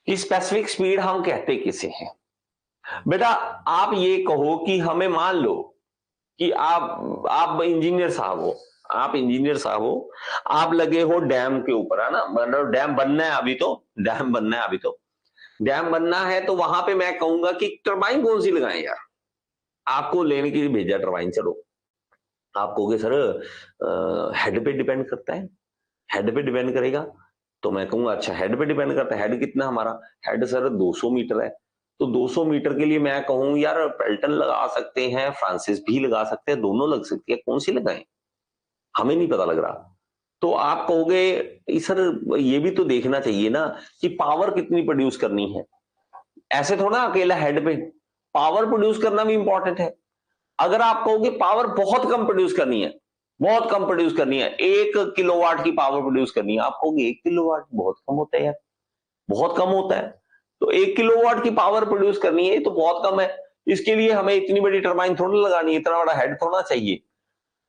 कि specific speed हम कहते किसे हैं। बेटा आप ये कहो कि हमें मान लो कि आप इंजीनियर साहब हो, आप इंजीनियर साहब हो, आप लगे हो डैम के ऊपर, है ना, मतलब डैम बनना है अभी तो, डैम बनना है अभी तो, डैम बनना है तो वहां पे मैं कहूंगा कि टरबाइन कौन सी लगाएं यार। आपको लेने के लिए भेजा टरबाइन, चलो आप कहोगे सर हेड पे डिपेंड करता है, हेड पे डिपेंड करेगा। तो मैं कहूंगा अच्छा हेड पे डिपेंड करता है, हेड कितना हमारा, हेड सर 200 मीटर है। तो 200 मीटर के लिए मैं कहूँ यार पेल्टन लगा सकते हैं, फ्रांसिस भी लगा सकते हैं, दोनों लग सकती है, कौन सी लगाएं, हमें नहीं पता लग रहा। तो आप कहोगे सर ये भी तो देखना चाहिए ना कि पावर कितनी प्रोड्यूस करनी है, ऐसे थोड़ा अकेला हेड पे, पावर प्रोड्यूस करना भी इंपॉर्टेंट है। अगर आप कहोगे पावर बहुत कम प्रोड्यूस करनी है, बहुत कम प्रोड्यूस करनी है, 1 किलोवाट की पावर प्रोड्यूस करनी है, आप कहोगे 1 किलोवाट बहुत कम होता है यार, बहुत कम होता है। तो 1 किलोवाट की पावर प्रोड्यूस करनी है तो बहुत कम है, इसके लिए हमें इतनी बड़ी टरबाइन थोड़ी लगानी है, इतना बड़ा हेड थोड़ा चाहिए।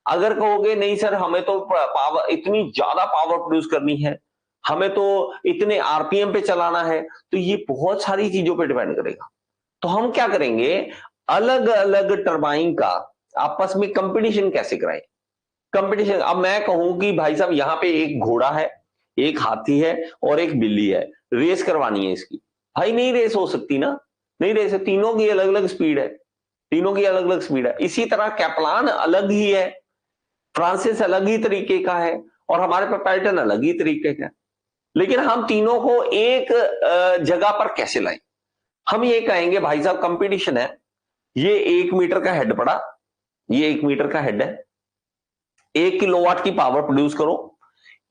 अगर कहोगे नहीं सर हमें तो पावर इतनी ज्यादा पावर प्रोड्यूस करनी है, हमें तो इतने आरपीएम पे चलाना है, तो ये बहुत सारी चीजों पे डिपेंड करेगा। तो हम क्या करेंगे, अलग अलग टरबाइन का आपस में कंपटीशन कैसे कराएं। कंपटीशन, अब मैं कहूं कि भाई साहब यहां पे एक घोड़ा है, एक हाथी है और एक बिल्ली है, रेस करवानी है इसकी, भाई नहीं रेस हो सकती ना, नहीं रेस है, तीनों की अलग अलग स्पीड है, तीनों की अलग अलग स्पीड है। इसी तरह कैपलान अलग ही है, फ्रांसिस अलग ही तरीके का है, और हमारे पास पैटर्न अलग ही तरीके का है। लेकिन हम तीनों को एक जगह पर कैसे लाएं। हम ये कहेंगे भाई साहब कंपटीशन है, ये 1 मीटर का हेड पड़ा, ये 1 मीटर का हेड है, 1 किलोवाट की पावर प्रोड्यूस करो,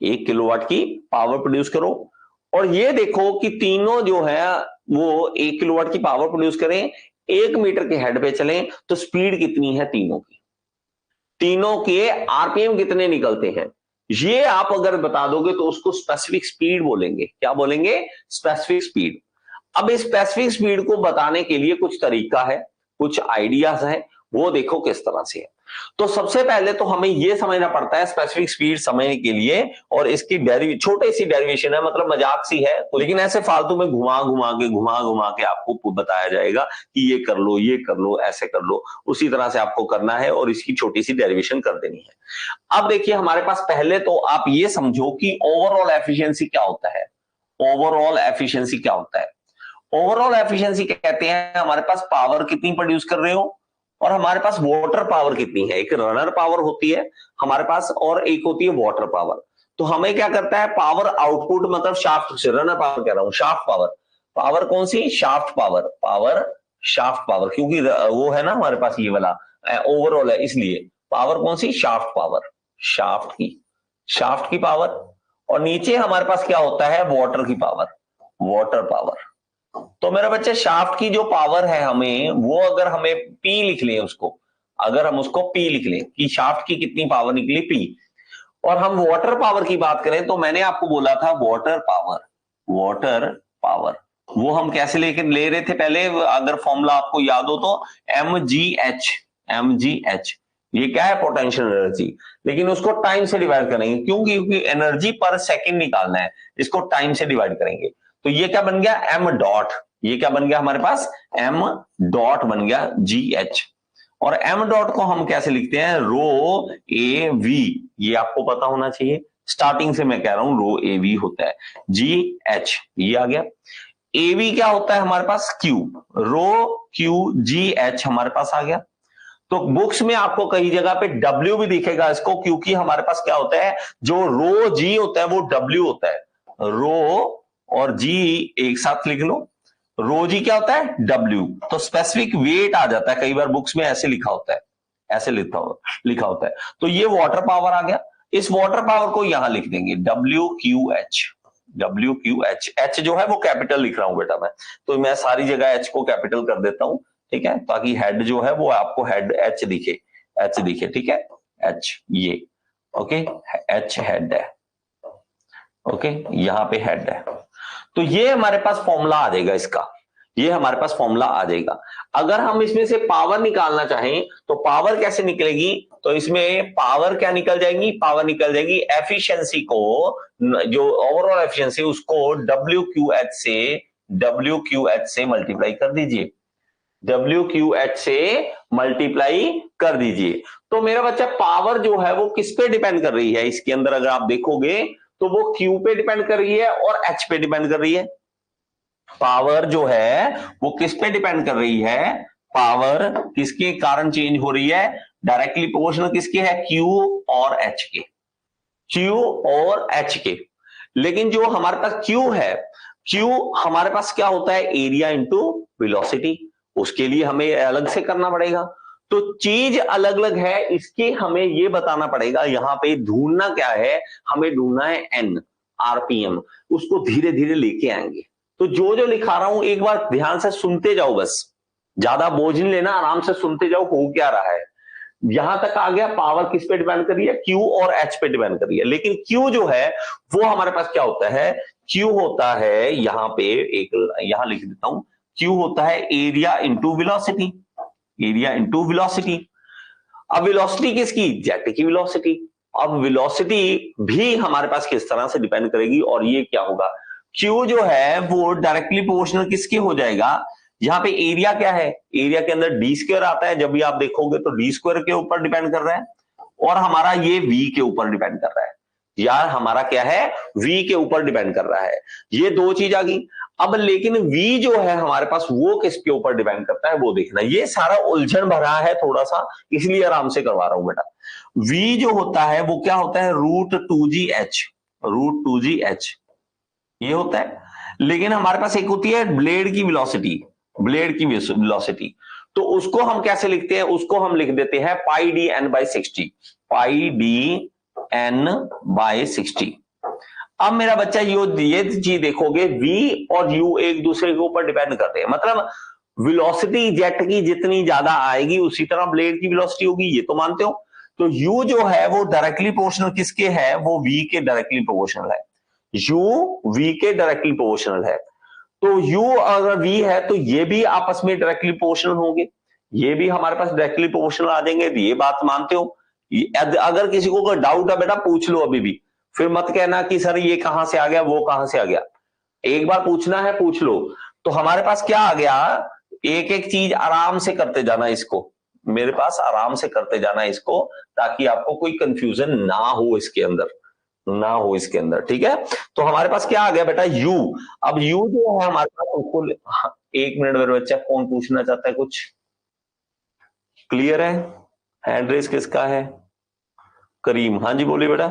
1 किलोवाट की पावर प्रोड्यूस करो, और ये देखो कि तीनों जो है वो 1 किलोवाट की पावर प्रोड्यूस करें, 1 मीटर के हेड पे चलें, तो स्पीड कितनी है तीनों की, तीनों के आरपीएम कितने निकलते हैं, ये आप अगर बता दोगे तो उसको स्पेसिफिक स्पीड बोलेंगे। क्या बोलेंगे, स्पेसिफिक स्पीड। अब इस स्पेसिफिक स्पीड को बताने के लिए कुछ तरीका है, कुछ आइडियाज है, वो देखो किस तरह से है। तो सबसे पहले तो हमें यह समझना पड़ता है स्पेसिफिक स्पीड समझने के लिए, और इसकी छोटे सी डेरिवेशन है, मतलब मजाक सी है, लेकिन ऐसे फालतू में घुमा घुमा के आपको बताया जाएगा कि ये कर लो, ये कर लो, ऐसे कर लो, उसी तरह से आपको करना है और इसकी छोटी सी डेरिवेशन कर देनी है। अब देखिए हमारे पास, पहले तो आप ये समझो कि ओवरऑल एफिशिएंसी क्या होता है। ओवरऑल एफिशिएंसी क्या होता है, ओवरऑल एफिशिएंसी कहते हैं हमारे पास पावर कितनी प्रोड्यूस कर रहे हो, और हमारे पास वाटर पावर कितनी है। एक रनर पावर होती है हमारे पास और एक होती है वाटर पावर। तो हमें क्या करता है, पावर आउटपुट मतलब शाफ्ट से, रनर पावर कह रहा हूं, शाफ्ट पावर, पावर कौन सी, shaft power, power shaft power, क्योंकि वो है ना हमारे पास ये वाला ओवरऑल है, इसलिए पावर कौन सी, शाफ्ट पावर, शाफ्ट की, शाफ्ट की पावर। और नीचे हमारे पास क्या होता है, वाटर की पावर, वाटर पावर। तो मेरा बच्चा शाफ्ट की जो पावर है, हमें वो अगर हमें पी लिख लें उसको, अगर हम उसको पी लिख लें कि शाफ्ट की कितनी पावर निकली, पी, और हम वाटर पावर की बात करें तो मैंने आपको बोला था वाटर पावर, वाटर पावर, वो हम कैसे लेके ले रहे थे पहले, अगर फॉर्मूला आपको याद हो तो, mgh, mgh, ये क्या है, पोटेंशियल एनर्जी, लेकिन उसको टाइम से डिवाइड करेंगे, क्योंकि एनर्जी पर सेकंड निकालना है, इसको टाइम से डिवाइड करेंगे। तो ये क्या बन गया, एम डॉट, ये क्या बन गया हमारे पास, एम डॉट बन गया जी एच। और एम डॉट को हम कैसे लिखते हैं, रो ए वी, ये आपको पता होना चाहिए, स्टार्टिंग से मैं कह रहा हूं रो ए वी होता है, जी एच ये आ गया। एवी क्या होता है हमारे पास, क्यू, रो क्यू जी एच हमारे पास आ गया। तो बुक्स में आपको कई जगह पे डब्ल्यू भी दिखेगा इसको, क्योंकि हमारे पास क्या होता है, जो रो जी होता है वो डब्ल्यू होता है, रो और जी एक साथ लिख लो, रो जी क्या होता है, डब्ल्यू। तो स्पेसिफिक वेट आ जाता है, कई बार बुक्स में ऐसे लिखा होता है, ऐसे लिखा होता है। तो ये वाटर पावर आ गया, इस वाटर पावर को यहां लिख देंगे W Q H, W Q H, H जो है वो कैपिटल लिख रहा हूं बेटा मैं, तो मैं सारी जगह एच को कैपिटल कर देता हूं, ठीक है, ताकि हेड जो है वो आपको हेड एच दिखे, एच दिखे, ठीक है, एच ये, ओके, एच हेड है, ओके, यहां पे हेड है। तो ये हमारे पास फॉर्मूला आ जाएगा इसका, ये हमारे पास फॉर्मूला आ जाएगा। अगर हम इसमें से पावर निकालना चाहें तो पावर कैसे निकलेगी, तो इसमें पावर क्या निकल जाएगी, पावर निकल जाएगी एफिशिएंसी को, जो ओवरऑल एफिशिएंसी उसको डब्ल्यू क्यू एच से WQH से मल्टीप्लाई कर दीजिए, WQH से मल्टीप्लाई कर दीजिए। तो मेरा बच्चा पावर जो है वो किस पे डिपेंड कर रही है, इसके अंदर अगर आप देखोगे तो वो Q पे डिपेंड कर रही है और H पे डिपेंड कर रही है। पावर जो है वो किस पे डिपेंड कर रही है, पावर किसके कारण चेंज हो रही है, डायरेक्टली प्रोपोर्शनल किसके है, Q और H के, Q और H के। लेकिन जो हमारे पास Q है, Q हमारे पास क्या होता है, एरिया इंटू वेलोसिटी, उसके लिए हमें अलग से करना पड़ेगा। तो चीज अलग अलग है, इसके हमें ये बताना पड़ेगा, यहां पे ढूंढना क्या है, हमें ढूंढना है N RPM, उसको धीरे धीरे लेके आएंगे। तो जो जो लिखा रहा हूं एक बार ध्यान से सुनते जाओ, बस ज्यादा बोझ नहीं लेना, आराम से सुनते जाओ हो क्या रहा है। यहां तक आ गया, पावर किस पे डिपेंड कर रही है, Q और H पे डिपेंड कर रही है। लेकिन Q जो है वो हमारे पास क्या होता है, Q होता है, यहां पे एक यहां लिख देता हूं, Q होता है area into velocity, area into velocity. अब वेलोसिटी किसकी, जेट की वेलोसिटी। अब वेलोसिटी भी हमारे पास किस तरह से डिपेंड करेगी, और ये क्या होगा, Q जो है वो डायरेक्टली प्रोपोर्शनल किसके हो जाएगा, यहां पे एरिया क्या है, एरिया के अंदर डी स्क्वायर आता है, जब भी आप देखोगे तो डी स्क्वायर के ऊपर डिपेंड कर रहा है, और हमारा ये V के ऊपर डिपेंड कर रहा है, यार हमारा क्या है, V के ऊपर डिपेंड कर रहा है। ये दो चीज आ गई। अब लेकिन V जो है हमारे पास वो किसके ऊपर डिपेंड करता है वो देखना, ये सारा उलझन भरा है थोड़ा सा, इसलिए आराम से करवा रहा हूं बेटा। V जो होता है वो क्या होता है, √2GH, √2GH ये होता है। लेकिन हमारे पास एक होती है ब्लेड की वेलोसिटी, ब्लेड की वेलोसिटी, तो उसको हम कैसे लिखते हैं, उसको हम लिख देते हैं πdN/60, πdN/60। अब मेरा बच्चा ये चीज देखोगे, V और U एक दूसरे के ऊपर डिपेंड करते हैं, मतलब वेलोसिटी जेट की जितनी ज्यादा आएगी उसी तरह ब्लेड की वेलोसिटी होगी, ये तो मानते हो। तो U जो है वो डायरेक्टली प्रोपोर्शनल किसके है, वो V के डायरेक्टली प्रोपोर्शनल है, U V के डायरेक्टली प्रोपोर्शनल है। तो U अगर V है तो ये भी आपस में डायरेक्टली प्रोपोर्शनल होंगे, ये भी हमारे पास डायरेक्टली प्रोपोर्शनल आ जाएंगे, ये बात मानते हो। अगर किसी को कोई डाउट है बेटा पूछ लो अभी भी, फिर मत कहना कि सर ये कहां से आ गया वो कहां से आ गया, एक बार पूछना है पूछ लो। तो हमारे पास क्या आ गया, एक एक चीज आराम से करते जाना इसको, मेरे पास आराम से करते जाना इसको, ताकि आपको कोई कंफ्यूजन ना हो इसके अंदर, ना हो इसके अंदर, ठीक है। तो हमारे पास क्या आ गया बेटा, U। अब U जो है हमारे पास उसको, हाँ, एक मिनट मेरे बच्चा, कौन पूछना चाहता है कुछ, क्लियर है, हैंड रेस किसका है, करीम, हाँ जी बोलिए बेटा।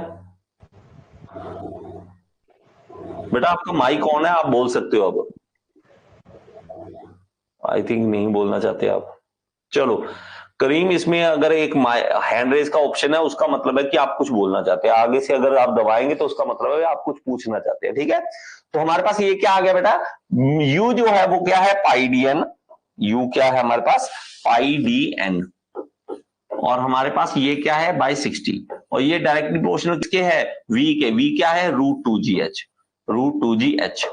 बेटा आपका माइक ऑन है, आप बोल सकते हो अब, आई थिंक नहीं बोलना चाहते आप, चलो। करीम इसमें अगर एक हैंड रेस का ऑप्शन है उसका मतलब है कि आप कुछ बोलना चाहते हैं, आगे से अगर आप दबाएंगे तो उसका मतलब है आप कुछ पूछना चाहते हैं, ठीक है। तो हमारे पास ये क्या आ गया बेटा, U जो है वो क्या है, πdN, U क्या है हमारे पास, πdN, और हमारे पास ये क्या है by60, और ये डायरेक्टली प्रोपोर्शनल किसके है, V के, V क्या है, √2GH, √2GH।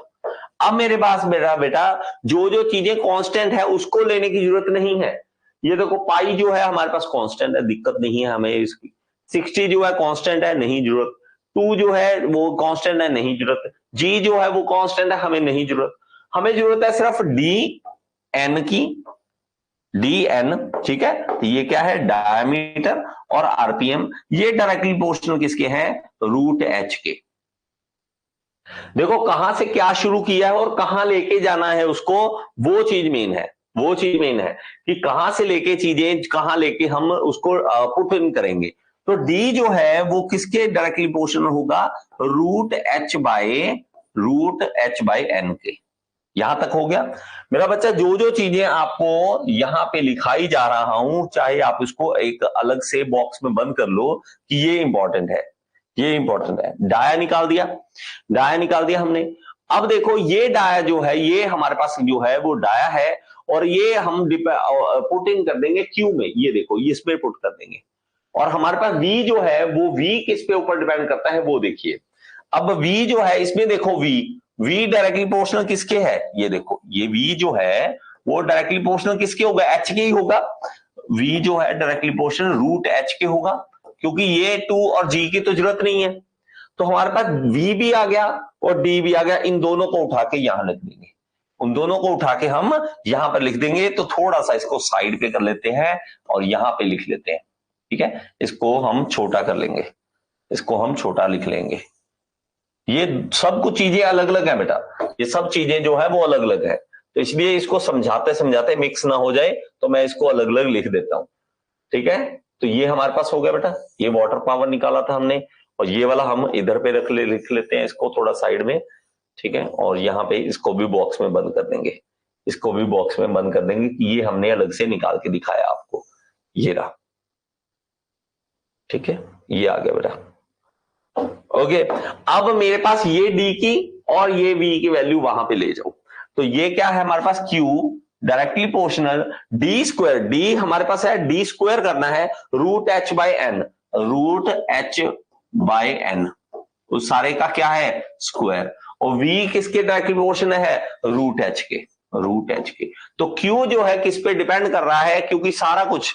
अब मेरे पास बेटा जो जो चीजें कांस्टेंट है उसको लेने की जरूरत नहीं है, ये देखो पाई जो है हमारे पास कांस्टेंट है, दिक्कत नहीं है हमें इसकी, 60 जो है कांस्टेंट है, नहीं जरूरत, 2 जो है वो कांस्टेंट है, नहीं जरूरत, G जो है वो कांस्टेंट है, हमें नहीं जरूरत, हमें जरूरत है सिर्फ DN की, DN, ठीक है। तो ये क्या है, डायमीटर, और RPM ये डायरेक्टली प्रोपोर्शनल किसके हैं, √H के। देखो कहां से क्या शुरू किया है और कहां लेके जाना है उसको, वो चीज मेन है, वो चीज मेन है कि कहां से लेके चीजें कहां लेके हम उसको पुट इन करेंगे। तो D जो है वो किसके डायरेक्टली प्रोपोर्शनल होगा, √H/N के। यहां तक हो गया मेरा बच्चा। जो जो चीजें आपको यहां पे लिखाई जा रहा हूं, चाहे आप इसको एक अलग से बॉक्स में बंद कर लो कि ये इंपॉर्टेंट है, ये इंपॉर्टेंट है। डाया निकाल दिया, डाया निकाल दिया हमने। अब देखो ये डाया जो है ये हमारे पास जो है वो डाया है, और ये हम पुट इन कर देंगे Q में, ये देखो ये इसमें पुट कर देंगे, और हमारे पास V जो है वो V किस पे ऊपर डिपेंड करता है वो देखिए। अब V जो है इसमें देखो V डायरेक्टली प्रोपोर्शनल किसके है, ये देखो ये V जो है वो डायरेक्टली प्रोपोर्शनल किसके होगा, H के ही होगा। V जो है डायरेक्टली प्रोपोर्शनल √H के होगा, क्योंकि ये 2 और G की तो जरूरत नहीं है। तो हमारे पास V भी आ गया और D भी आ गया, इन दोनों को उठा के यहां लिख देंगे। उन दोनों को उठा के हम यहां पर लिख देंगे। तो थोड़ा सा इसको साइड पे कर लेते हैं और यहां पे लिख लेते हैं, ठीक है। इसको हम छोटा कर लेंगे, इसको हम छोटा लिख लेंगे। ये सब कुछ चीजें अलग अलग है बेटा, ये सब चीजें जो है वो अलग अलग है, तो इसलिए इसको समझाते समझाते मिक्स ना हो जाए तो मैं इसको अलग अलग लिख देता हूं, ठीक है। तो ये हमारे पास हो गया बेटा, ये वाटर पावर निकाला था हमने, और ये वाला हम इधर पे लिख लेते हैं इसको थोड़ा साइड में, ठीक है। और यहाँ पे इसको भी बॉक्स में बंद कर देंगे, इसको भी बॉक्स में बंद कर देंगे कि ये हमने अलग से निकाल के दिखाया आपको, ये रहा, ठीक है। ये आ गया बेटा, ओके। अब मेरे पास ये डी की और ये वी की वैल्यू वहां पे ले जाओ, तो ये क्या है हमारे पास, Q directly proportional D square, D हमारे पास है, डी स्क्वायर करना है root H by N, root H by N, उस सारे का क्या है स्क्वायर, और v किसके डायरेक्टली प्रोपोर्शनल है, रूट एच के, रूट एच के। तो q जो है किस पे डिपेंड कर रहा है, क्योंकि सारा कुछ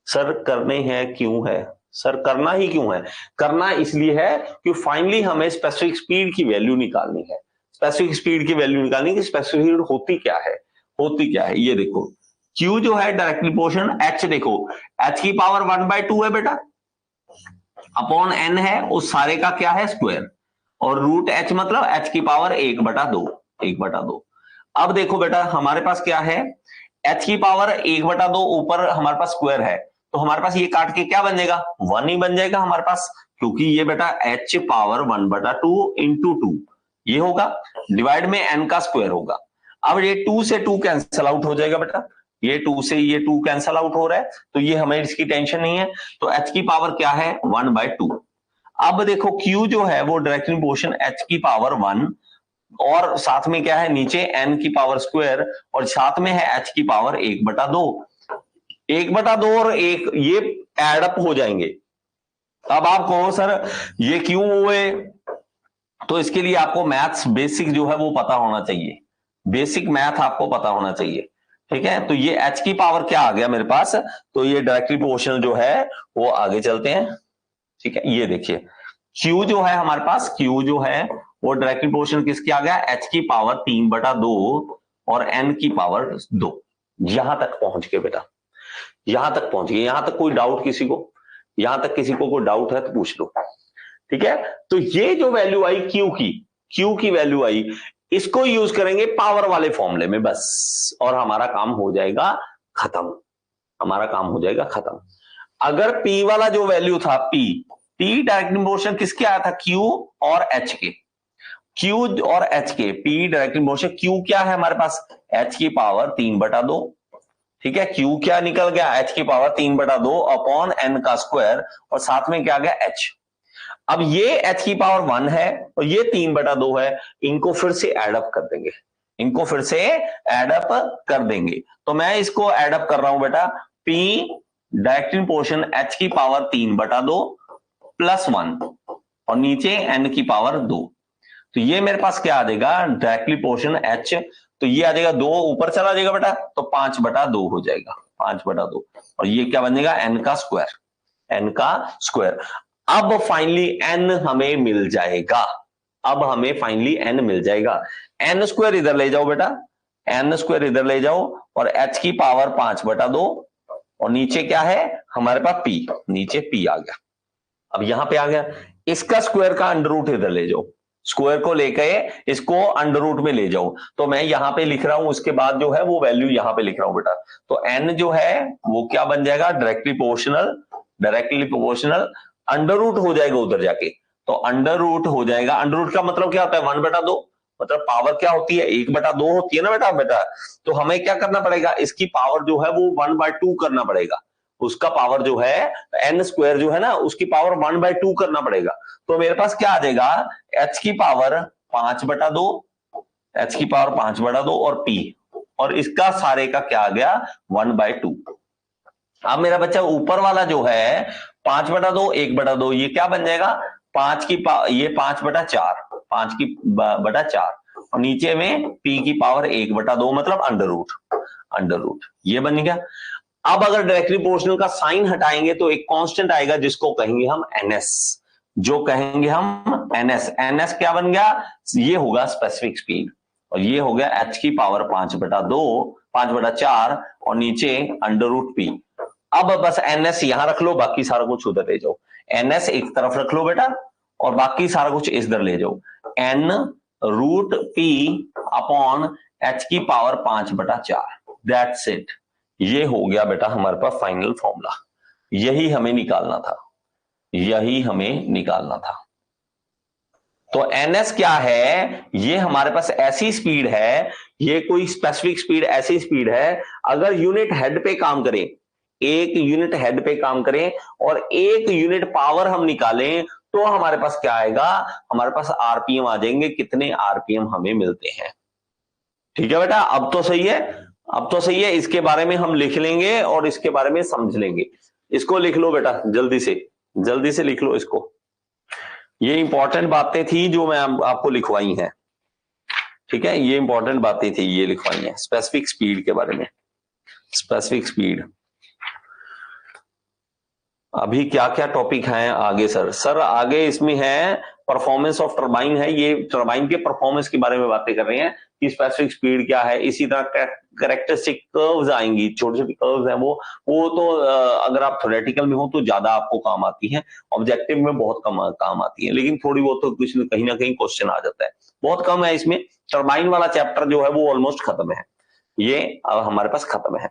सर करने हैं, क्यों है सर करना ही क्यों है, करना इसलिए है कि फाइनली हमें स्पेसिफिक स्पीड की वैल्यू निकालनी है, स्पेसिफिक स्पीड की वैल्यू निकालनी है, स्पेसिफिक स्पीड होती क्या है, होती क्या है, ये देखो q जो है डायरेक्टली प्रोपोर्शनल h, देखो h की पावर 1/2 है बेटा, अपॉन n है, उस सारे का क्या है स्क्वायर, और रूट h मतलब h की पावर 1/2, 1/2। अब देखो बेटा हमारे पास क्या है, h की पावर 1/2 ऊपर हमारे पास स्क्वायर है, तो हमारे पास ये काट के क्या बन जाएगा, 1 ही बन जाएगा हमारे पास, क्योंकि ये बेटा h पावर 1/2 इंटू 2 ये होगा, डिवाइड में n का स्क्वायर होगा। अब ये 2 से 2 कैंसिल आउट हो जाएगा बेटा, ये 2 से ये 2 कैंसिल आउट हो रहा है, तो ये हमें इसकी टेंशन नहीं है, तो h की पावर क्या है 1/2। अब देखो q जो है वो डायरेक्टली प्रोपोर्शन h की पावर 1, और साथ में क्या है नीचे n की पावर स्क्वायर, और साथ में है h की पावर 1/2, 1/2 और 1 ये एड अप हो जाएंगे। अब आप कहो सर ये क्यों हुए, तो इसके लिए आपको मैथ्स बेसिक जो है वो पता होना चाहिए, बेसिक मैथ आपको पता होना चाहिए, ठीक है। तो ये h की पावर क्या आ गया मेरे पास, तो ये डायरेक्टली प्रोपोर्शनल जो है वो आगे चलते हैं, ठीक है। ये देखिए q जो है हमारे पास, q जो है वो डायरेक्टली प्रोपोर्शनल किसके आ गया, h की पावर 3/2 और n की पावर 2। यहां तक पहुंच गए बेटा, यहां तक पहुंच गए, यहां तक कोई डाउट किसी को, यहां तक किसी को कोई डाउट है तो पूछ लो, ठीक है। तो ये जो वैल्यू आई क्यू की वैल्यू आई, इसको यूज करेंगे पावर वाले फॉर्मूले में बस, और हमारा काम हो जाएगा खत्म, हमारा काम हो जाएगा खत्म। अगर P वाला जो वैल्यू था P डायरेक्ट प्रोपोर्शन किसके आया था, Q और H के, Q और H के, P डायरेक्ट प्रोपोर्शन, Q क्या है हमारे पास H की पावर 3/2, ठीक है। Q क्या निकल गया, H की पावर 3/2 अपॉन n का स्क्वायर, और साथ में क्या गया H। अब ये h की पावर 1 है और ये 3/2 है, इनको फिर से एडअप कर देंगे, इनको फिर से एडअप कर देंगे। तो मैं इसको एडअप कर रहा हूं बेटा, p डायरेक्ट प्रोपोर्शन h की पावर 3/2 प्लस 1 और नीचे n की पावर 2, तो ये मेरे पास क्या आ जाएगा डायरेक्टली प्रोपोर्शन h, तो ये आ जाएगा 2 ऊपर चला जाएगा बेटा, तो 5/2 हो जाएगा, 5/2, और ये क्या बन जाएगा n का स्क्वायर, n का स्क्वायर। अब फाइनली n हमें मिल जाएगा, अब हमें फाइनली n मिल जाएगा, n स्क्वायर इधर ले जाओ बेटा, n स्क्वायर इधर ले जाओ, और h की पावर 5/2, और नीचे क्या है हमारे पास p, नीचे p आ गया। अब यहां पे आ गया, इसका स्क्वायर का अंडर रूट इधर ले जाओ, स्क्वायर को लेके इसको अंडर रूट में ले जाओ, तो मैं यहां पे लिख रहा हूं, उसके बाद जो है वो वैल्यू यहां पे लिख रहा हूं बेटा, तो n जो है वो क्या बन जाएगा directly proportional, directly proportional under root हो जाएगा उधर जाके, तो अंडर रूट हो जाएगा, अंडर रूट का मतलब क्या होता है 1/2, मतलब पावर क्या होती है 1/2 होती है ना बेटा, तो हमें क्या करना पड़ेगा, इसकी पावर जो है वो 1/2 करना पड़ेगा, उसका पावर जो है n स्क्वायर जो है ना उसकी पावर 1/2 करना पड़ेगा, तो मेरे पास क्या आ जाएगा h की पावर 5/2, h की पावर 5/2 और p, और इसका सारे का क्या आ गया 1/2। अब मेरा बच्चा ऊपर वाला जो है 5/2 1/2 ये क्या बन जाएगा, ये 5/4, 5/4, और नीचे में p की पावर 1/2 मतलब अंडर रूट ये बन गया। अब अगर डायरेक्टली प्रोपोर्शनल का साइन हटाएंगे तो एक कांस्टेंट आएगा जिसको कहेंगे हम ns, जो कहेंगे हम ns, ns क्या बन गया, ये होगा स्पेसिफिक स्पीड, और ये हो गया h की पावर 5/2, 5/4 और नीचे √p। अब बस ns यहां रख लो, बाकी सारा कुछ उधर ले जाओ। ns एक तरफ रख लो बेटा और बाकी सारा कुछ इधर ले जाओ। n√p अपॉन h की पावर 5/4, दैट्स इट। ये हो गया बेटा हमारे पास फाइनल फॉर्मूला। यही हमें निकालना था, यही हमें निकालना था। तो ns क्या है, ये हमारे पास ऐसी स्पीड है, ये कोई स्पेसिफिक स्पीड, ऐसी स्पीड है अगर यूनिट हेड पे काम करें, एक यूनिट हेड पे काम करें और एक यूनिट पावर हम निकालें तो हमारे पास क्या आएगा, हमारे पास आरपीएम आ जाएंगे, कितने आरपीएम हमें मिलते हैं। ठीक है बेटा, अब तो सही है, अब तो सही है। इसके बारे में हम लिख लेंगे और इसके बारे में समझ लेंगे। इसको लिख लो बेटा, जल्दी से लिख लो इसको। ये इंपॉर्टेंट बातें थी जो मैं आपको लिखवाई हैं। ठीक है, ये इंपॉर्टेंट बातें थी, ये लिखवाई हैं स्पेसिफिक स्पीड के बारे में। स्पेसिफिक स्पीड, अभी क्या क्या टॉपिक हैं आगे सर आगे इसमें है परफॉर्मेंस ऑफ टरबाइन है, ये टरबाइन के परफॉर्मेंस के बारे में बातें कर रहे हैं कि स्पेसिफिक स्पीड क्या है। इसी तरह कैरेक्टरिस्टिक कर्व्स आएंगी, छोटी छोटी कर्व्स हैं वो तो अगर आप थ्योरेटिकल में हो तो ज्यादा आपको काम आती है, ऑब्जेक्टिव में बहुत कम काम आती है, लेकिन थोड़ी बहुत तो कुछ कहीं ना कहीं क्वेश्चन आ जाता है, बहुत कम है इसमें। टरबाइन वाला चैप्टर जो है वो ऑलमोस्ट खत्म है, ये अब हमारे पास खत्म है।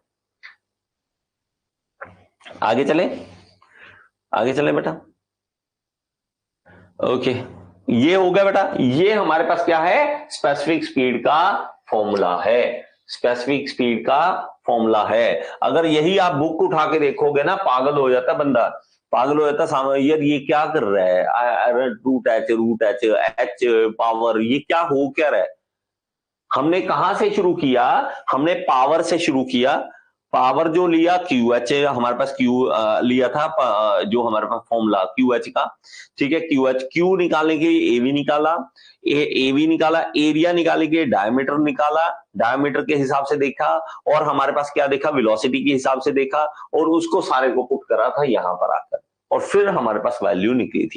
आगे चले बेटा। ओके, ये हो गया बेटा, ये हमारे पास क्या है, स्पेसिफिक स्पीड का फॉर्मूला है, स्पेसिफिक स्पीड का फॉर्मूला है। अगर यही आप बुक उठा के देखोगे ना, पागल हो जाता बंदा, पागल हो जाता यार ये क्या कर रहा है, रूट एच एच पावर, ये क्या हो क्या रहा है। हमने कहां से शुरू किया, हमने पावर से शुरू किया। पावर जो लिया क्यू एच, हमारे पास क्यू लिया था, जो हमारे पास फॉर्मूला क्यू एच का। ठीक है, क्यू एच, क्यू निकालने के लिए एवी निकाला, एवी निकाला, एरिया निकालने के लिए डायमीटर निकाला, डायमीटर के हिसाब से देखा और हमारे पास क्या देखा, वेलोसिटी के हिसाब से देखा और उसको सारे को पुट करा था यहां पर आकर और फिर हमारे पास वैल्यू निकली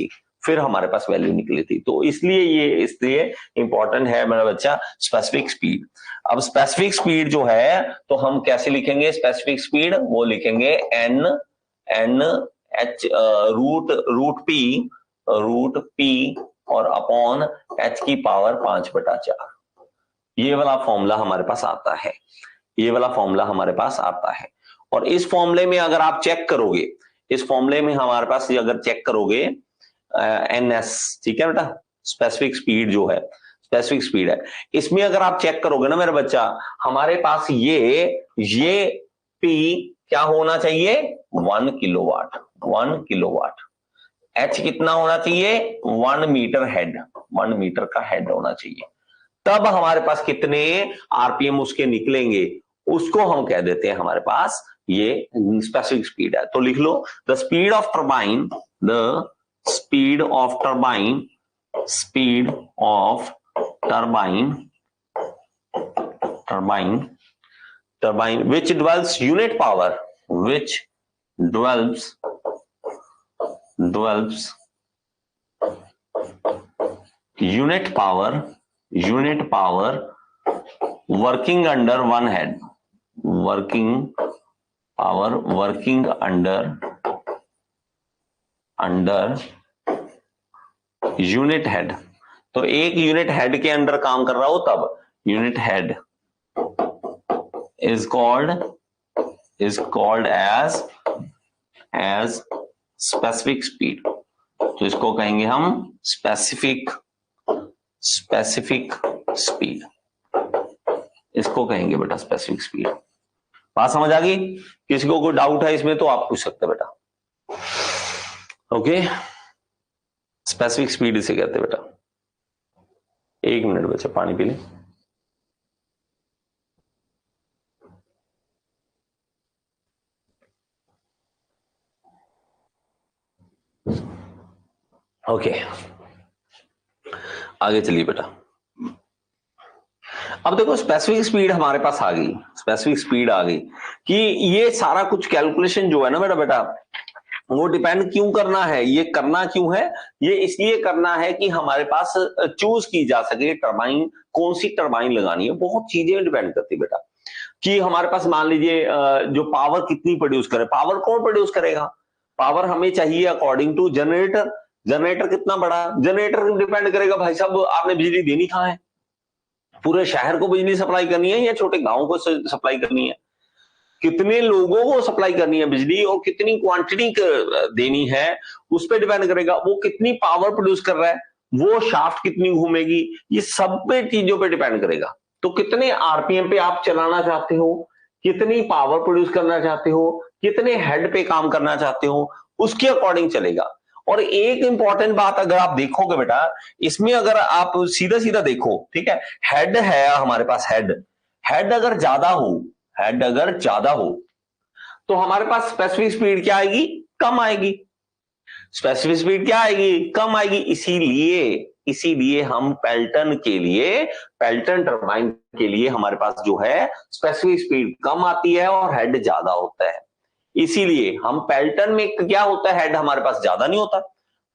थी, तो इसलिए इंपॉर्टेंट है मेरा बच्चा स्पेसिफिक स्पीड। अब स्पेसिफिक स्पीड जो है तो हम कैसे लिखेंगे स्पेसिफिक स्पीड, वो लिखेंगे एन एच रूट पी और अपॉन एच की पावर 5/4। ये वाला फॉर्मूला हमारे पास आता है, ये वाला फॉर्मूला हमारे पास आता है। और इस फॉर्मूले में अगर आप चेक करोगे, इस फॉर्मूले में हमारे पास अगर चेक करोगे एनएस, ठीक है बेटा, स्पेसिफिक स्पीड जो है, स्पेसिफिक स्पीड है, इसमें अगर आप चेक करोगे ना मेरा बच्चा, हमारे पास ये पी क्या होना चाहिए, 1 किलोवाट, 1 किलोवाट। एच कितना होना चाहिए, 1 मीटर हेड, 1 मीटर का हेड होना चाहिए। तब हमारे पास कितने आरपीएम उसके निकलेंगे, उसको हम कह देते हैं हमारे पास ये स्पेसिफिक स्पीड है। तो लिख लो, the speed of turbine, the speed of turbine, speed of turbine, turbine which dwells unit power, which dwells unit power working under one head, working under unit head. तो एक यूनिट हेड के under काम कर रहा हो तब unit head is called as specific speed। तो इसको कहेंगे हम specific speed, इसको कहेंगे बेटा स्पेसिफिक स्पीड। बात समझ आ गई? किसी को कोई डाउट है इसमें तो आप पूछ सकते बेटा। ओके, स्पेसिफिक स्पीड इसे कहते बेटा। 1 मिनट बच्चा, पानी पी ले। ओके, आगे चलिए बेटा। अब देखो स्पेसिफिक स्पीड हमारे पास आ गई, स्पेसिफिक स्पीड आ गई कि ये सारा कुछ कैलकुलेशन जो है ना मेरा बेटा, वो डिपेंड क्यों करना है, ये करना क्यों है, ये इसलिए करना है कि हमारे पास चूज की जा सके टरबाइन, कौन सी टरबाइन लगानी है। बहुत चीजें डिपेंड करती है बेटा, कि हमारे पास मान लीजिए जो पावर कितनी प्रोड्यूस करे, पावर कौन प्रोड्यूस करेगा, पावर हमें चाहिए अकॉर्डिंग टू जनरेटर, जनरेटर कितना बड़ा, जनरेटर डिपेंड करेगा भाई साहब आपने बिजली देनी कहां है, पूरे शहर को बिजली सप्लाई करनी है या छोटे गांव को सप्लाई करनी है, कितने लोगों को सप्लाई करनी है बिजली और कितनी क्वांटिटी देनी है, उस पर डिपेंड करेगा। वो कितनी पावर प्रोड्यूस कर रहा है, वो शाफ्ट कितनी घूमेगी, ये सब पे चीजों पे डिपेंड करेगा। तो कितने आरपीएम पे आप चलाना चाहते हो, कितनी पावर प्रोड्यूस करना चाहते हो, कितने हेड पे काम करना चाहते हो, उसके अकॉर्डिंग चलेगा। और एक इंपॉर्टेंट बात अगर आप देखोगे बेटा, इसमें अगर आप सीधा सीधा देखो, ठीक है, हेड है हमारे पास, हेड, हेड अगर ज्यादा हो, हेड अगर ज्यादा हो तो हमारे पास स्पेसिफिक स्पीड क्या आएगी, कम आएगी, स्पेसिफिक स्पीड क्या आएगी, कम आएगी। इसीलिए हम पेल्टन के लिए, पेल्टन टरबाइन के लिए हमारे पास जो है स्पेसिफिक स्पीड कम आती है और हेड ज्यादा होता है। इसीलिए हम पेल्टन में क्या होता है, हेड हमारे पास ज्यादा नहीं होता,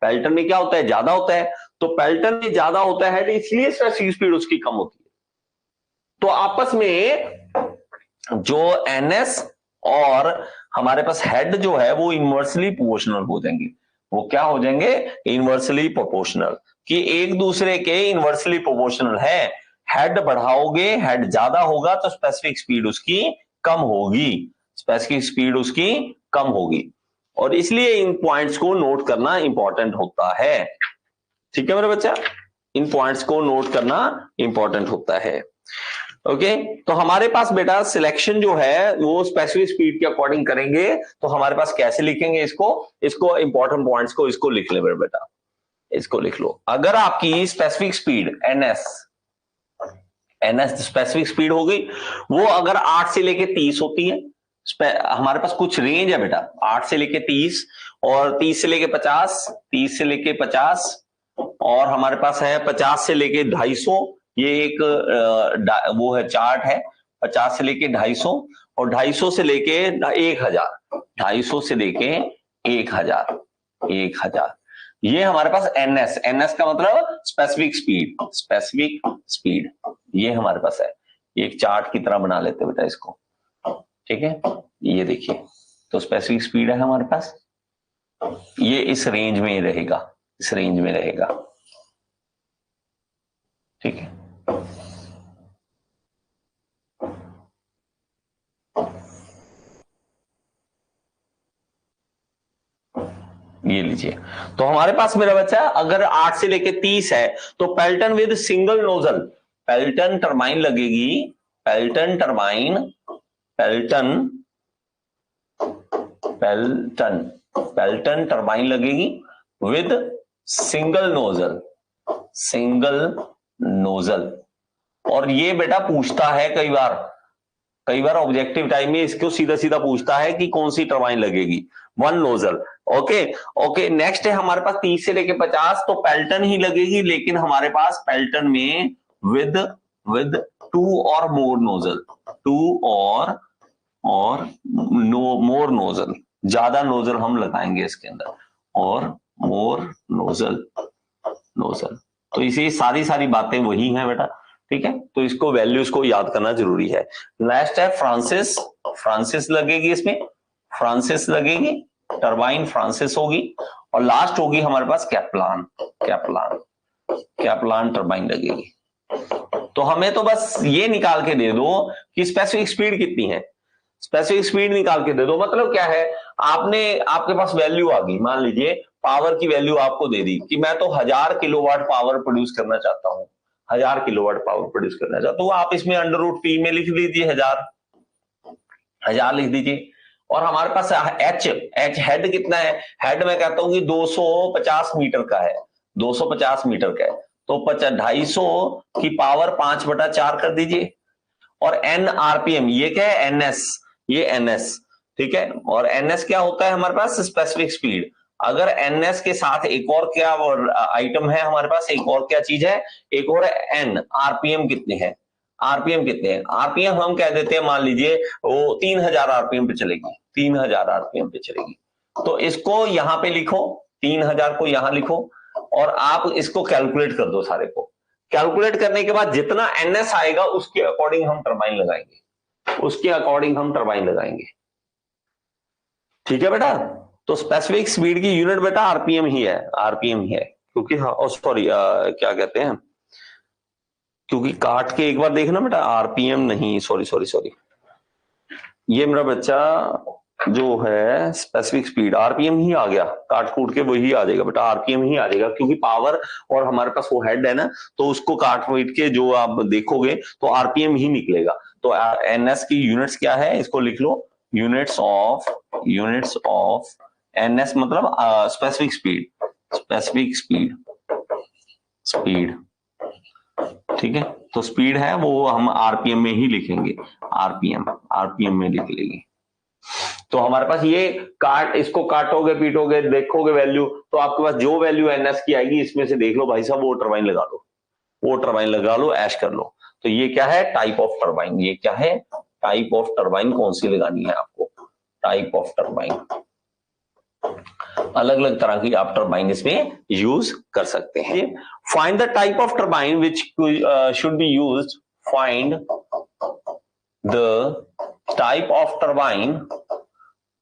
पेल्टन में क्या होता है, ज्यादा होता है। तो पेल्टन में ज्यादा होता है हेड, इसलिए स्पेसिफिक स्पीड उसकी कम होती है। तो आपस में जो एनएस और हमारे पास हेड जो है वो इनवर्सली प्रोपोर्शनल हो जाएंगे। वो क्या हो जाएंगे, इनवर्सली प्रोपोर्शनल, कि एक दूसरे के इनवर्सली प्रोपोर्शनल है। हेड बढ़ाओगे, हेड ज्यादा होगा तो स्पेसिफिक स्पीड उसकी कम होगी, स्पेसिफिक स्पीड उसकी कम होगी। और इसलिए इन पॉइंट्स को नोट करना इंपॉर्टेंट होता है। ठीक है मेरे बच्चा, इन पॉइंट्स को नोट करना इंपॉर्टेंट होता है। ओके तो हमारे पास बेटा सिलेक्शन जो है वो स्पेसिफिक स्पीड के अकॉर्डिंग करेंगे। तो हमारे पास कैसे लिखेंगे इसको इंपॉर्टेंट पॉइंट्स को इसको लिख ले बेटा, इसको लिख लो। अगर आपकी specific speed NS specific speed हो गई, वो अगर 8 से लेके 30 होती है, हमारे पास कुछ रेंज है बेटा, 8 से लेके 30 और 30 से लेके 50, 30 से लेके 50 और हमारे पास है 50 से लेके 250। ये एक वो है चार्ट है, 50 से लेके 250 और 250 से लेके 1000, 250 से लेके 1000। ये हमारे पास एनएस का मतलब स्पेसिफिक स्पीड ये हमारे पास है। एक चार्ट की तरह बना लेते बेटा इसको, ठीक है, ये देखिए। तो स्पेसिफिक स्पीड है हमारे पास, ये इस रेंज में रहेगा, इस रेंज में रहेगा, ठीक है। ये लीजिए, तो हमारे पास मेरा बच्चा अगर 8 से लेके 30 है तो Pelton with single nozzle, Pelton turbine लगेगी, पेल्टन टरबाइन, पेल्टन टरबाइन लगेगी विद सिंगल नोजल। और ये बेटा पूछता है कई बार ऑब्जेक्टिव टाइम में इसको सीधा सीधा पूछता है कि कौन सी टरबाइन लगेगी, 1 नोजल। ओके नेक्स्ट है हमारे पास 30 से लेके 50, तो पेल्टन ही लगेगी, लेकिन हमारे पास पेल्टन में विद 2 और मोर नोजल, 2 और मोर नोजल, ज्यादा नोजल हम लगाएंगे इसके अंदर, और मोर नोजल। तो इसे सारी बातें वही हैं बेटा, ठीक है। तो इसको वैल्यूज को याद करना जरूरी है। नेक्स्ट है फ्रांसिस लगेगी, इसमें फ्रांसिस लगेगी, टरबाइन फ्रांसिस होगी, और लास्ट होगी हमारे पास कैप्लान टरबाइन लगेगी। तो हमें तो बस ये निकाल के दे दो कि स्पेसिफिक स्पीड कितनी है, स्पेसिफिक स्पीड निकाल के दे दो। मतलब क्या है, आपके पास वैल्यू आ गई, मान लीजिए पावर की वैल्यू आपको दे दी कि मैं तो 1000 किलोवाट पावर प्रोड्यूस करना चाहता हूं, 1000 किलोवाट पावर प्रोड्यूस करना चाहता हूं, तो आप इसमें √P में लिख लीजिए 1000 लिख दीजिए। और हमारे पास एच हेड कितना है, हेड में कहता हूं कि 250 मीटर का है, 250 मीटर का है, तो 250 की पावर 5/4 कर दीजिए। और एन आरपीएम, ये क्या है, ये एनएस, ठीक है। और एनएस क्या होता है हमारे पास, स्पेसिफिक स्पीड। अगर एनएस के साथ एक और क्या आइटम है हमारे पास, एक और क्या चीज है, एक और एन, आरपीएम कितने हैं, आरपीएम हम कह देते हैं, मान लीजिए वो 3000 आरपीएम पे चलेगी, 3000 आरपीएम पे चलेगी। तो इसको यहां पे लिखो, 3000 को यहां लिखो और आप इसको कैलकुलेट कर दो सारे को। कैलकुलेट करने के बाद जितना एनएस आएगा उसके अकॉर्डिंग हम टरबाइन लगाएंगे, उसके अकॉर्डिंग हम टरबाइन लगाएंगे। ठीक है बेटा। तो स्पेसिफिक स्पीड की यूनिट बेटा आरपीएम ही है, आरपीएम ही है, क्योंकि सॉरी क्या कहते हैं, क्योंकि काट के एक बार देखना बेटा, आरपीएम नहीं, सॉरी सॉरी सॉरी, ये मेरा बच्चा जो है स्पेसिफिक स्पीड आरपीएम ही आ गया, काट कूट के वही आ जाएगा बेटा, आरपीएम ही आ जाएगा, क्योंकि पावर और हमारे पास वो हेड है ना, तो उसको काट पीट के जो आप देखोगे तो आरपीएम ही निकलेगा। तो एनएस की यूनिट्स क्या है, इसको लिख लो, यूनिट्स ऑफ एनएस मतलब specific speed, specific speed, speed, ठीक है। तो स्पीड है वो हम आरपीएम में ही लिखेंगे, आरपीएम में लिख लेंगे। तो हमारे पास ये काट, इसको काटोगे पीटोगे देखोगे वैल्यू, तो आपके पास जो वैल्यू एनएस की आएगी इसमें से देख लो भाई साहब, वो टरबाइन लगा लो, वो टरबाइन लगा लो, ऐश कर लो। तो ये क्या है, टाइप ऑफ टरबाइन, ये क्या है, टाइप ऑफ टरबाइन कौन सी लगानी है आपको, टाइप ऑफ टरबाइन, अलग अलग तरह की आप टरबाइन इसमें यूज कर सकते हैं। Find the type of turbine which should be used, find the type of turbine,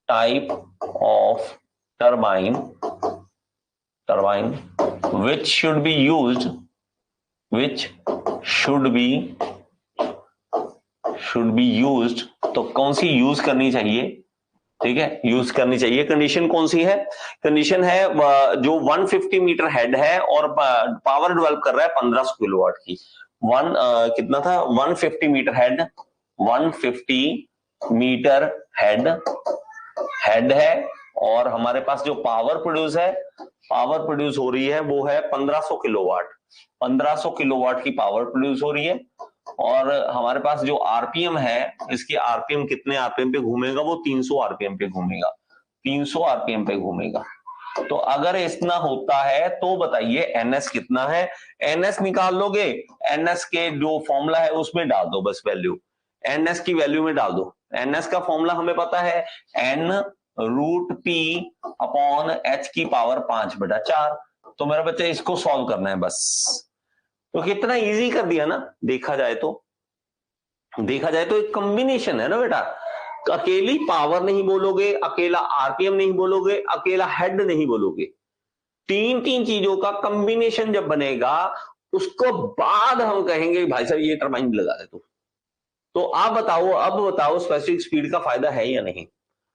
type of turbine which should be used, तो कौन सी यूज करनी चाहिए, ठीक है, यूज करनी चाहिए। कंडीशन कौन सी है, कंडीशन है जो 150 मीटर हेड है और पावर डेवलप कर रहा है 1500 किलोवाट की, कितना था, 150 मीटर हेड, 150 मीटर हेड है और हमारे पास जो पावर प्रोड्यूस हो रही है वो है 1500 किलोवाट, 1500 किलोवाट की पावर प्रोड्यूस हो रही है। और हमारे पास जो आरपीएम है, इसकी आरपीएम कितने आरपीएम पे घूमेगा, वो 300 आरपीएम पे घूमेगा, 300 आरपीएम पे घूमेगा। तो अगर इतना होता है तो बताइए एनएस कितना है, एनएस निकाल लोगे, एनएस के जो फॉर्मूला है उसमें डाल दो, बस वैल्यू एनएस की वैल्यू में डाल दो। एनएस का फॉर्मूला हमें पता है, N root P upon H की पावर 5/4। तो मेरा बच्चा इसको सॉल्व करना है बस। तो कितना इजी कर दिया ना, देखा जाए तो एक कॉम्बिनेशन है ना बेटा, अकेली पावर नहीं बोलोगे, अकेला आरपीएम नहीं बोलोगे, अकेला हेड नहीं बोलोगे, तीन चीजों का कॉम्बिनेशन जब बनेगा उसको बाद हम कहेंगे भाई साहब ये टरबाइन लगा दे। तो आप बताओ, अब बताओ स्पेसिफिक स्पीड का फायदा है या नहीं,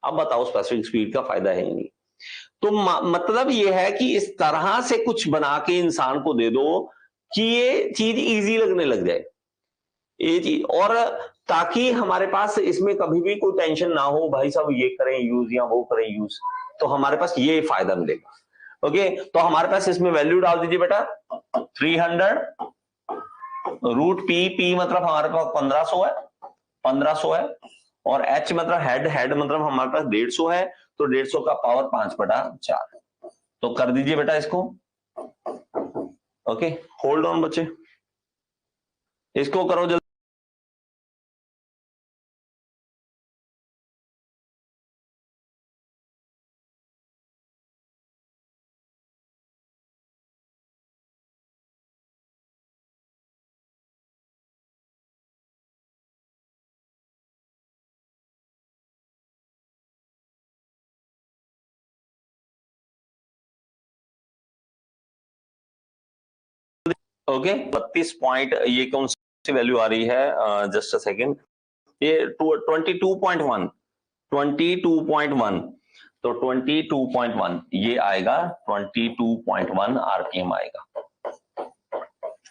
अब बताओ स्पेसिफिक स्पीड का फायदा है या नहीं। तो मतलब ये है कि इस तरह से कुछ बना के इंसान को दे दो कि ये चीज इजी लगने लग जाए, ये चीज, और ताकि हमारे पास इसमें कभी भी कोई टेंशन ना हो, भाई साहब ये करें यूज या वो करें यूज, तो हमारे पास ये फायदा मिलेगा। ओके, तो हमारे पास इसमें वैल्यू डाल दीजिए बेटा, 300 रूट पी मतलब हमारे पास 1500 है, और एच मतलब हेड मतलब हमारे पास 150 है, तो 150 का पावर 5/4। तो कर दीजिए बेटा इसको। ओके, होल्ड ऑन बच्चे, इसको करो जल्दी। ओके, 32 पॉइंट, ये कौन सी वैल्यू आ रही है, जस्ट अ सेकेंड, ये 22.1, 22.1, तो 22.1 ये आएगा, 22.1 आरपीएम आएगा।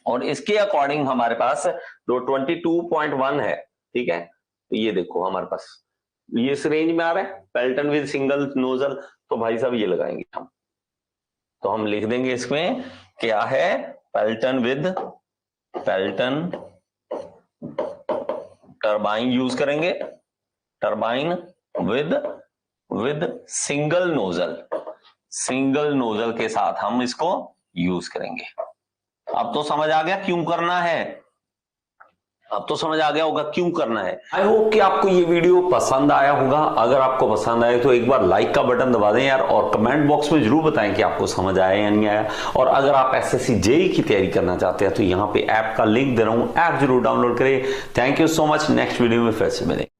और इसके अकॉर्डिंग हमारे पास जो 22.1 है, ठीक है, तो ये देखो हमारे पास ये इस रेंज में आ रहा है, पेल्टन विद सिंगल नोजल, तो भाई साहब ये लगाएंगे हम, तो हम लिख देंगे इसमें क्या है, पेल्टन टरबाइन यूज करेंगे, टरबाइन विद सिंगल नोजल के साथ हम इसको यूज करेंगे। अब तो समझ आ गया क्यों करना है, अब तो समझ आ गया होगा क्यों करना है। आई होप कि आपको ये वीडियो पसंद आया होगा। अगर आपको पसंद आए तो एक बार लाइक का बटन दबा दें यार, और कमेंट बॉक्स में जरूर बताएं कि आपको समझ आया या नहीं आया। और अगर आप एसएससी जेईई की तैयारी करना चाहते हैं तो यहाँ पे ऐप का लिंक दे रहा हूँ, ऐप जरूर डाउनलोड करें। Thank you so much. Next video में फिर से मिलेंगे।